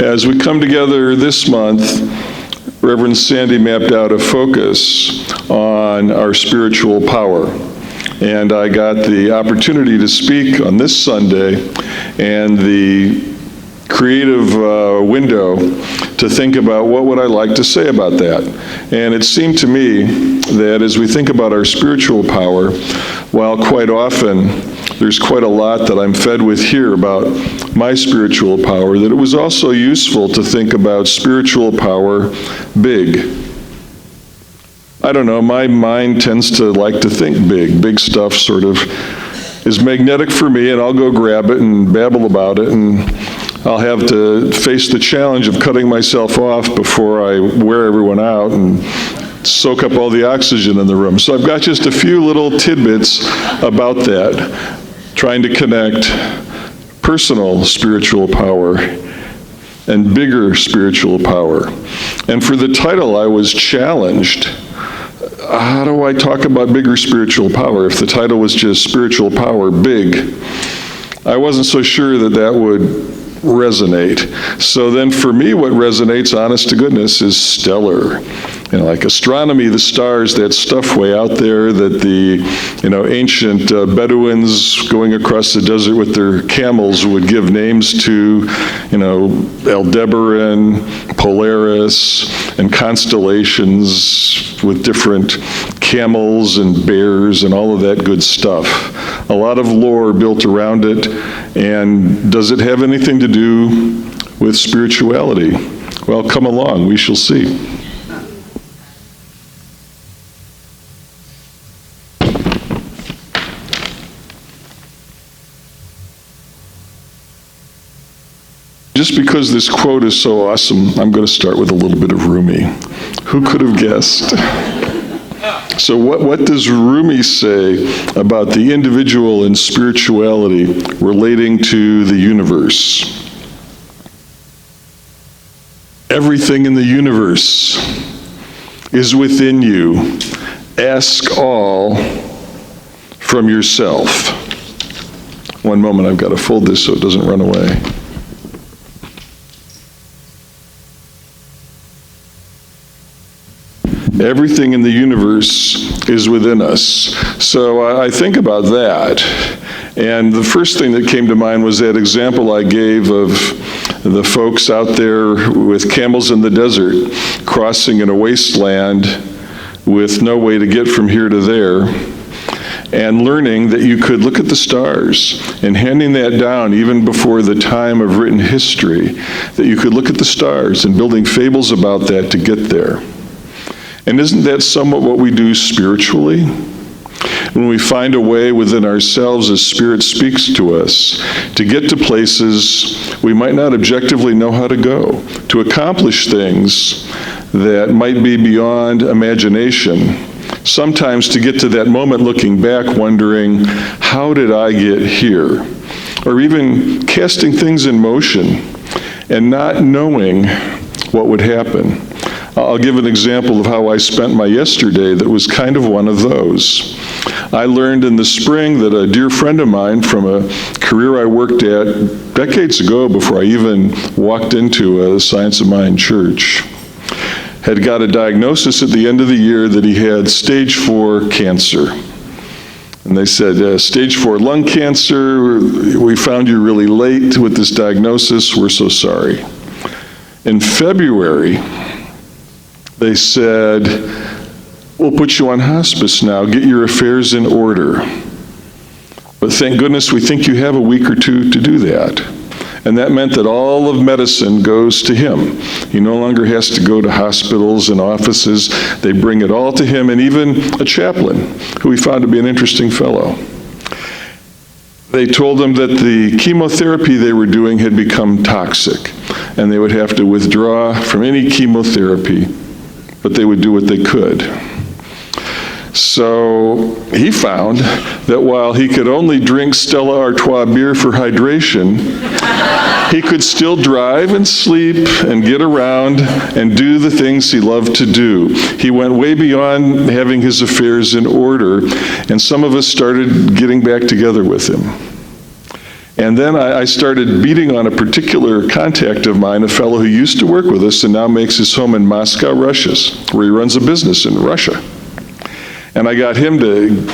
As we come together this month, Reverend Sandy mapped out a focus on our spiritual power. And I got the opportunity to speak on this Sunday, and the creative window to think about what would I like to say about that. And it seemed to me that as we think about our spiritual power, while quite often there's quite a lot that I'm fed with here about my spiritual power, that it was also useful to think about spiritual power big. I don't know, my mind tends to like to think big. Big stuff sort of is magnetic for me, and I'll go grab it and babble about it, and I'll have to face the challenge of cutting myself off before I wear everyone out and soak up all the oxygen in the room. So I've got just a few little tidbits about that, trying to connect personal spiritual power and bigger spiritual power. And for the title, I was challenged. How do I talk about bigger spiritual power if the title was just Spiritual Power Big? I wasn't so sure that that would resonate. So then for me, what resonates, honest to goodness, is stellar. You know, like astronomy, the stars, that stuff way out there that the, ancient Bedouins going across the desert with their camels would give names to, Aldebaran, Polaris, and constellations with different camels and bears and all of that good stuff. A lot of lore built around it. And does it have anything to do with spirituality? Well, come along, we shall see. Just because this quote is so awesome, I'm going to start with a little bit of Rumi. Who could have guessed? So what does Rumi say about the individual and spirituality relating to the universe? Everything in the universe is within you. Ask all from yourself. One moment, I've got to fold this so it doesn't run away. Everything in the universe is within us. So I think about that. And the first thing that came to mind was that example I gave of the folks out there with camels in the desert, crossing in a wasteland with no way to get from here to there, and learning that you could look at the stars, and handing that down even before the time of written history, that you could look at the stars and building fables about that to get there. And isn't that somewhat what we do spiritually? When we find a way within ourselves as Spirit speaks to us to get to places we might not objectively know how to go, to accomplish things that might be beyond imagination, sometimes to get to that moment looking back wondering, how did I get here? Or even casting things in motion and not knowing what would happen. I'll give an example of how I spent my yesterday that was kind of one of those. I learned in the spring that a dear friend of mine from a career I worked at decades ago, before I even walked into a Science of Mind church, had got a diagnosis at the end of the year that he had stage 4 cancer. And they said, stage 4 lung cancer, we found you really late with this diagnosis, we're so sorry. In February, they said, we'll put you on hospice now, get your affairs in order. But thank goodness we think you have a week or two to do that. And that meant that all of medicine goes to him. He no longer has to go to hospitals and offices. They bring it all to him, and even a chaplain, who we found to be an interesting fellow. They told him that the chemotherapy they were doing had become toxic, and they would have to withdraw from any chemotherapy, but they would do what they could. So he found that while he could only drink Stella Artois beer for hydration, he could still drive and sleep and get around and do the things he loved to do. He went way beyond having his affairs in order, and some of us started getting back together with him. And then I started beating on a particular contact of mine, a fellow who used to work with us and now makes his home in Moscow, Russia, where he runs a business in Russia. And I got him to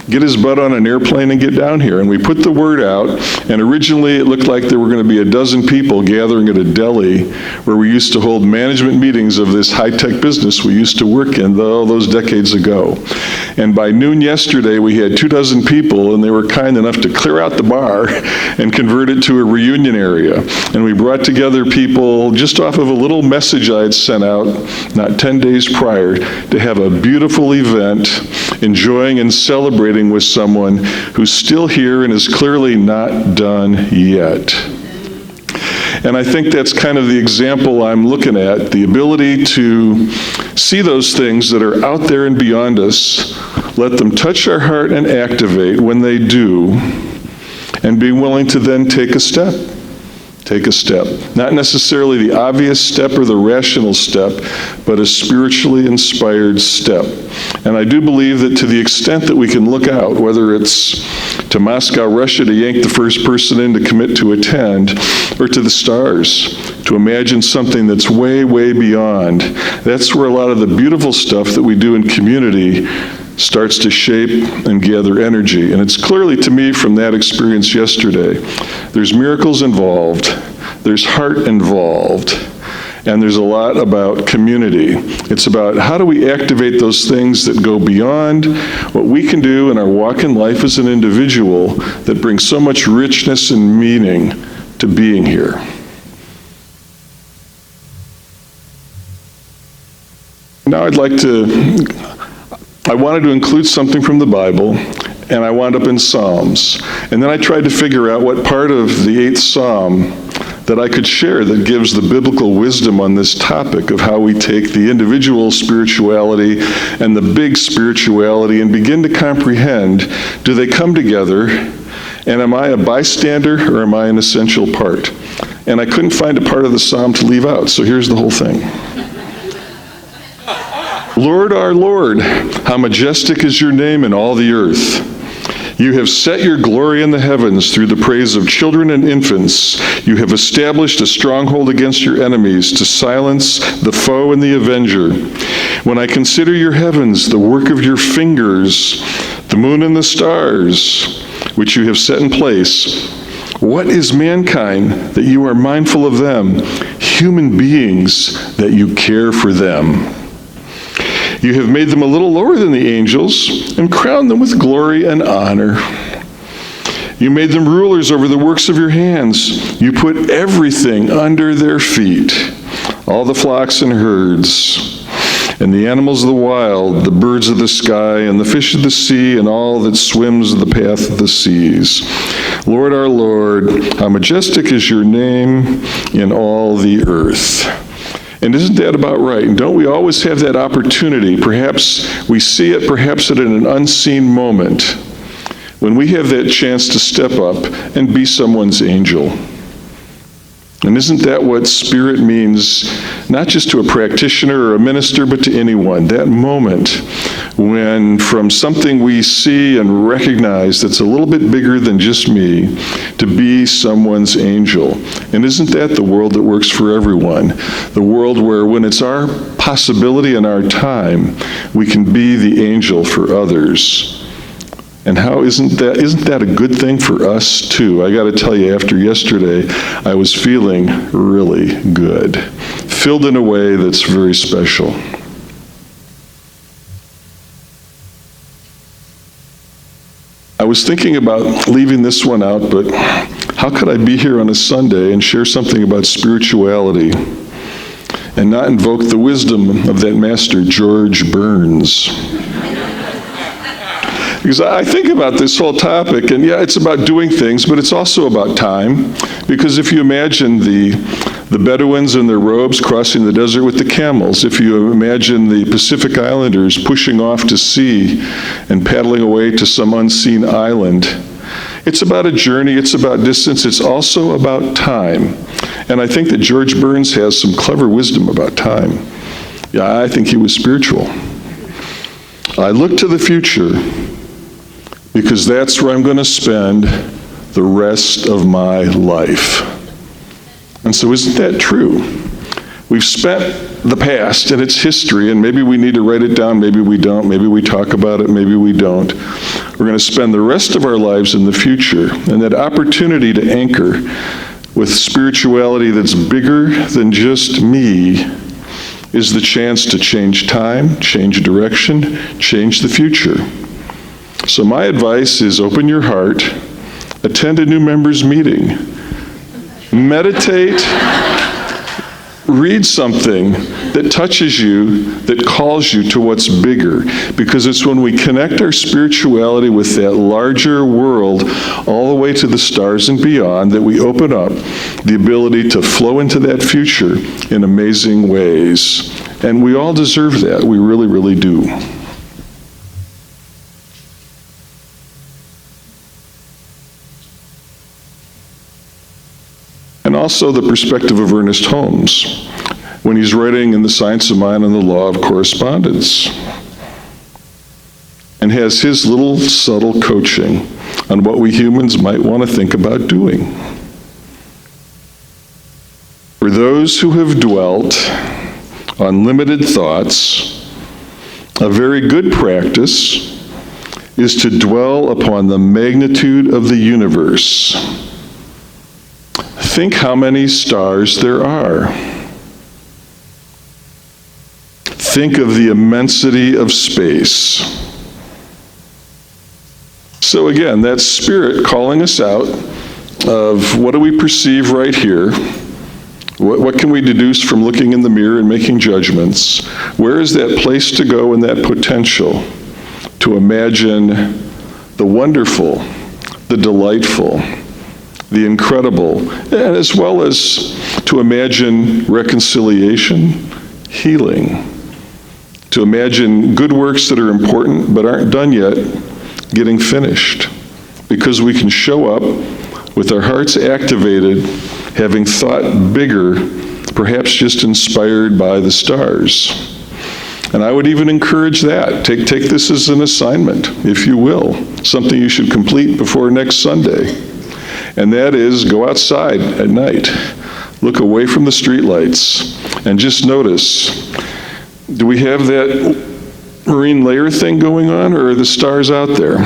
get his butt on an airplane and get down here. And we put the word out, and originally it looked like there were going to be a dozen people gathering at a deli where we used to hold management meetings of this high-tech business we used to work in all those decades ago. And by noon yesterday, we had 24 people, and they were kind enough to clear out the bar and convert it to a reunion area. And we brought together people just off of a little message I had sent out not 10 days prior to have a beautiful event, enjoying and celebrating with someone who's still here and is clearly not done yet. And I think that's kind of the example I'm looking at, the ability to see those things that are out there and beyond us, let them touch our heart and activate when they do, and be willing to then take a step. Take a step. Not necessarily the obvious step or the rational step, but a spiritually inspired step. And I do believe that to the extent that we can look out, whether it's to Moscow, Russia, to yank the first person in to commit to attend, or to the stars, to imagine something that's way, way beyond, that's where a lot of the beautiful stuff that we do in community starts to shape and gather energy. And it's clearly to me from that experience yesterday, there's miracles involved, there's heart involved, and there's a lot about community. It's about how do we activate those things that go beyond what we can do in our walk in life as an individual that brings so much richness and meaning to being here. Now I wanted to include something from the Bible, and I wound up in Psalms. And then I tried to figure out what part of the 8th Psalm that I could share that gives the biblical wisdom on this topic of how we take the individual spirituality and the big spirituality and begin to comprehend, do they come together, and am I a bystander or am I an essential part? And I couldn't find a part of the Psalm to leave out, so here's the whole thing. Lord, our Lord, how majestic is your name in all the earth. You have set your glory in the heavens through the praise of children and infants. You have established a stronghold against your enemies to silence the foe and the avenger. When I consider your heavens, the work of your fingers, the moon and the stars, which you have set in place, what is mankind that you are mindful of them, human beings that you care for them? You have made them a little lower than the angels and crowned them with glory and honor. You made them rulers over the works of your hands. You put everything under their feet, all the flocks and herds, and the animals of the wild, the birds of the sky, and the fish of the sea, and all that swims the path of the seas. Lord, our Lord, how majestic is your name in all the earth. And isn't that about right? And don't we always have that opportunity? Perhaps we see it, perhaps at an unseen moment, when we have that chance to step up and be someone's angel. And isn't that what Spirit means, not just to a practitioner or a minister, but to anyone? That moment when from something we see and recognize that's a little bit bigger than just me, to be someone's angel. And isn't that the world that works for everyone? The world where when it's our possibility and our time, we can be the angel for others. And how isn't that a good thing for us too? I got to tell you, after yesterday, I was feeling really good, filled in a way that's very special. I was thinking about leaving this one out, but how could I be here on a Sunday and share something about spirituality and not invoke the wisdom of that master, George Burns? Because I think about this whole topic, and yeah, it's about doing things, but it's also about time. Because if you imagine the Bedouins in their robes crossing the desert with the camels, if you imagine the Pacific Islanders pushing off to sea and paddling away to some unseen island, it's about a journey, it's about distance, it's also about time. And I think that George Burns has some clever wisdom about time. Yeah, I think he was spiritual. I look to the future, because that's where I'm going to spend the rest of my life. And so isn't that true? We've spent the past and its history, and maybe we need to write it down, maybe we don't, maybe we talk about it, maybe we don't. We're going to spend the rest of our lives in the future, and that opportunity to anchor with spirituality that's bigger than just me is the chance to change time, change direction, change the future. So my advice is open your heart, attend a new members meeting, meditate, read something that touches you, that calls you to what's bigger, because it's when we connect our spirituality with that larger world all the way to the stars and beyond that we open up the ability to flow into that future in amazing ways. And we all deserve that. We really, really do. And also the perspective of Ernest Holmes, when he's writing in The Science of Mind and the Law of Correspondence, and has his little subtle coaching on what we humans might want to think about doing. For those who have dwelt on limited thoughts, a very good practice is to dwell upon the magnitude of the universe. Think how many stars there are. Think of the immensity of space. So again, that's spirit calling us out of what do we perceive right here? What can we deduce from looking in the mirror and making judgments? Where is that place to go and that potential to imagine the wonderful, the delightful, the incredible, and as well as to imagine reconciliation, healing, to imagine good works that are important but aren't done yet, getting finished, because we can show up with our hearts activated, having thought bigger, perhaps just inspired by the stars. And I would even encourage that. Take this as an assignment, if you will, something you should complete before next Sunday. And that is, go outside at night, look away from the streetlights, and just notice, do we have that marine layer thing going on, or are the stars out there?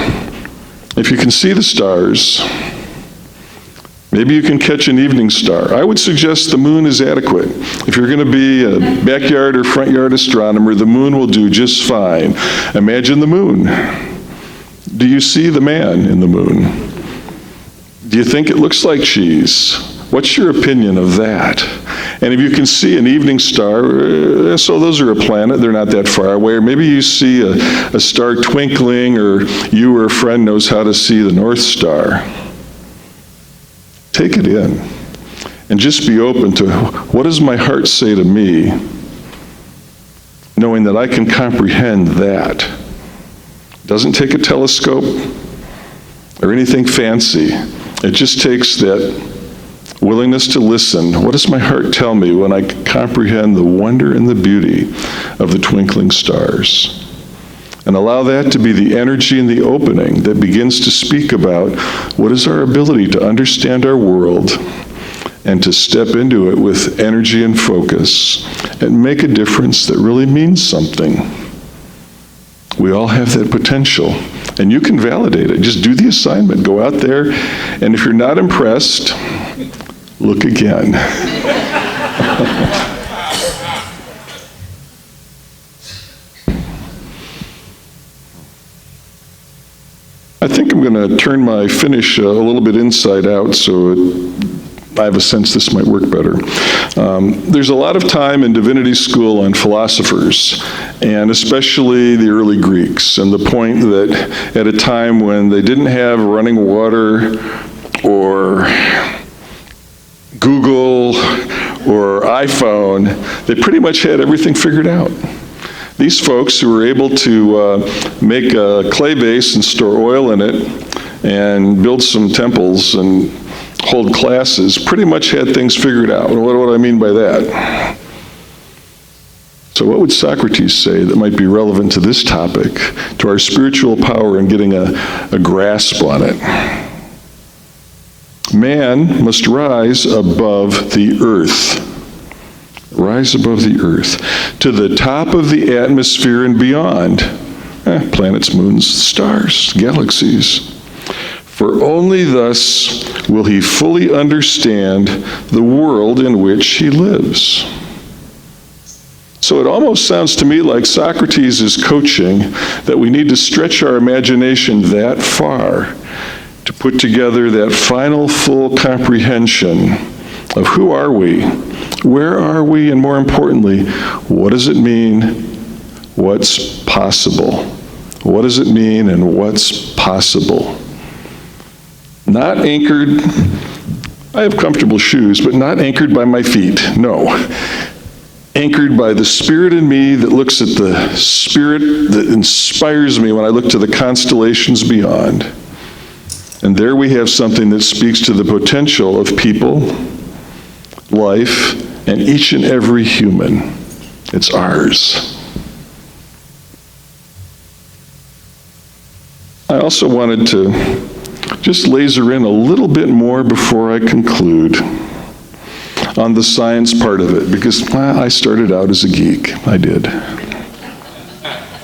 If you can see the stars, maybe you can catch an evening star. I would suggest the moon is adequate. If you're going to be a backyard or front yard astronomer, the moon will do just fine. Imagine the moon. Do you see the man in the moon? Do you think it looks like cheese? What's your opinion of that? And if you can see an evening star, so those are a planet, they're not that far away. Or maybe you see a star twinkling, or you or a friend knows how to see the North Star. Take it in. And just be open to, what does my heart say to me? Knowing that I can comprehend that. It doesn't take a telescope or anything fancy. It just takes that willingness to listen. What does my heart tell me when I comprehend the wonder and the beauty of the twinkling stars? And allow that to be the energy and the opening that begins to speak about what is our ability to understand our world and to step into it with energy and focus and make a difference that really means something. We all have that potential, and you can validate it. Just do the assignment. Go out there, and if you're not impressed, look again. I think I'm going to turn my finish a little bit inside out, so I have a sense this might work better. There's a lot of time in divinity school on philosophers, and especially the early Greeks, and the point that at a time when they didn't have running water or Google or iPhone, they pretty much had everything figured out. These folks who were able to make a clay vase and store oil in it and build some temples and hold classes pretty much had things figured out. What do I mean by that? So what would Socrates say that might be relevant to this topic, to our spiritual power and getting a grasp on it? Man must rise above the earth. Rise above the earth, to the top of the atmosphere and beyond. Planets, moons, stars, galaxies. For only thus will he fully understand the world in which he lives. So it almost sounds to me like Socrates is coaching that we need to stretch our imagination that far to put together that final full comprehension of who are we, where are we, and more importantly, what does it mean, what's possible? What does it mean and what's possible? Not anchored, I have comfortable shoes, but not anchored by my feet, no. Anchored by the Spirit in me that looks at the Spirit that inspires me when I look to the constellations beyond. And there we have something that speaks to the potential of people, life, and each and every human. It's ours. I also wanted to just laser in a little bit more before I conclude on the science part of it, because I started out as a geek. I did.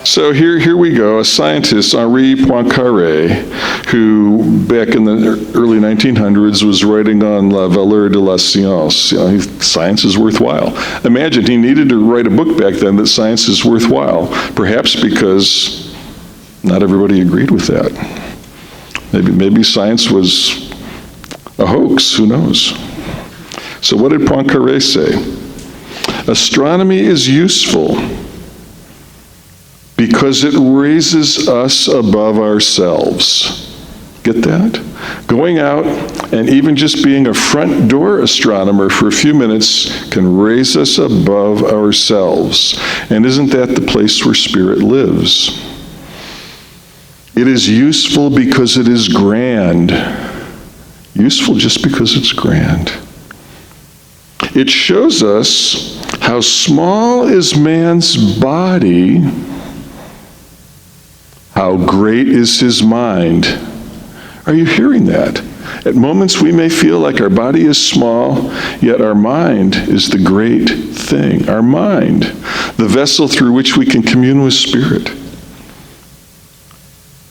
So here we go. A scientist, Henri Poincaré, who back in the early 1900s was writing on La Valeur de la Science. Science is worthwhile. Imagine he needed to write a book back then that science is worthwhile, perhaps because not everybody agreed with that. Maybe science was a hoax, who knows? So what did Poincaré say? Astronomy is useful because it raises us above ourselves. Get that? Going out and even just being a front door astronomer for a few minutes can raise us above ourselves. And isn't that the place where Spirit lives? It is useful because it is grand. Useful just because it's grand. It shows us how small is man's body, how great is his mind. Are you hearing that? At moments we may feel like our body is small, yet our mind is the great thing. Our mind, the vessel through which we can commune with Spirit.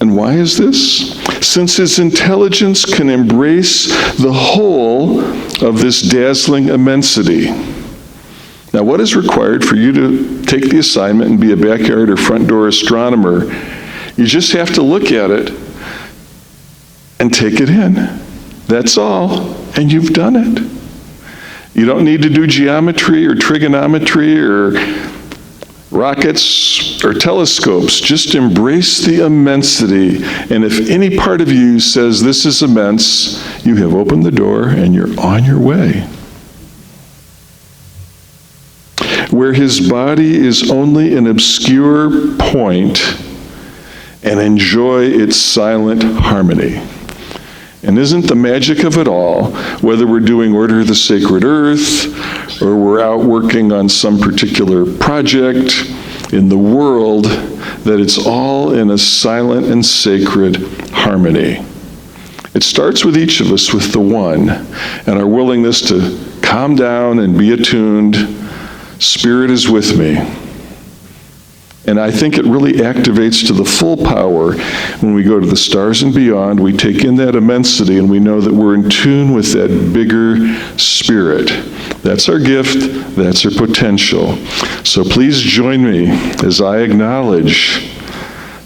And why is this? Since his intelligence can embrace the whole of this dazzling immensity. Now, what is required for you to take the assignment and be a backyard or front door astronomer? You just have to look at it and take it in. That's all, and you've done it. You don't need to do geometry or trigonometry or rockets or telescopes. Just embrace the immensity, and if any part of you says this is immense, you have opened the door and you're on your way. Where his body is only an obscure point, and enjoy its silent harmony. And isn't the magic of it all, whether we're doing Order of the Sacred Earth, or we're out working on some particular project in the world, that it's all in a silent and sacred harmony. It starts with each of us with the one, and our willingness to calm down and be attuned. Spirit is with me. And I think it really activates to the full power when we go to the stars and beyond. We take in that immensity and we know that we're in tune with that bigger Spirit. That's our gift, that's our potential. So please join me as I acknowledge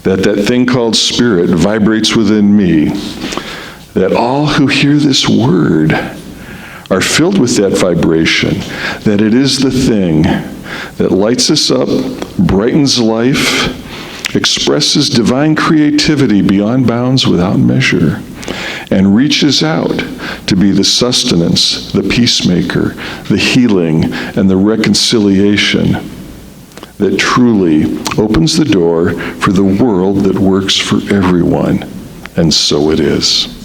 that that thing called Spirit vibrates within me. That all who hear this word are filled with that vibration, that it is the thing that lights us up, brightens life, expresses divine creativity beyond bounds without measure, and reaches out to be the sustenance, the peacemaker, the healing, and the reconciliation that truly opens the door for the world that works for everyone. And so it is.